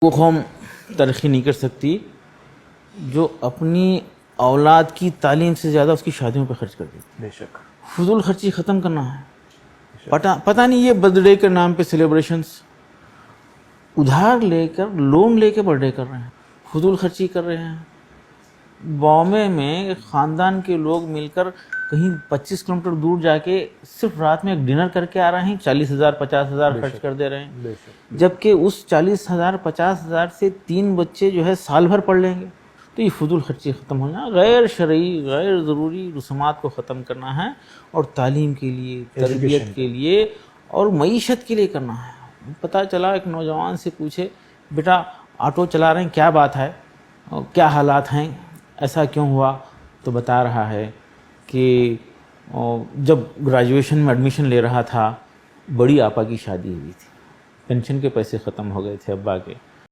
وہ قوم ترقی نہیں کر سکتی جو اپنی اولاد کی تعلیم سے زیادہ اس کی شادیوں پہ خرچ کر دیتی. بے شک. فضول خرچی ختم کرنا ہے. پتہ نہیں یہ برتھ ڈے کے نام پہ سیلیبریشنز ادھار لے کر لون لے کے برتھ ڈے کر رہے ہیں, فضول خرچی کر رہے ہیں. بامبے میں خاندان کے لوگ مل کر کہیں 25 کلومیٹر دور جا کے صرف رات میں ایک ڈنر کر کے آ رہے ہیں, 40,000 50,000 خرچ کر دے رہے ہیں, بے شک. جبکہ اس 40,000 50,000 سے 3 بچے جو ہے سال بھر پڑھ لیں گے. تو یہ فضول خرچی ختم ہونا, غیر شرعی غیر ضروری رسومات کو ختم کرنا ہے اور تعلیم کے لیے, تربیت کے لیے اور معیشت کے لیے کرنا ہے. پتہ چلا ایک نوجوان سے پوچھے, بیٹا آٹو چلا رہے ہیں کیا بات ہے, کیا حالات ہیں, ایسا کیوں ہوا؟ تو بتا رہا ہے کہ جب گریجویشن میں ایڈمیشن لے رہا تھا بڑی آپا کی شادی ہوئی تھی, پینشن کے پیسے ختم ہو گئے تھے ابا کے,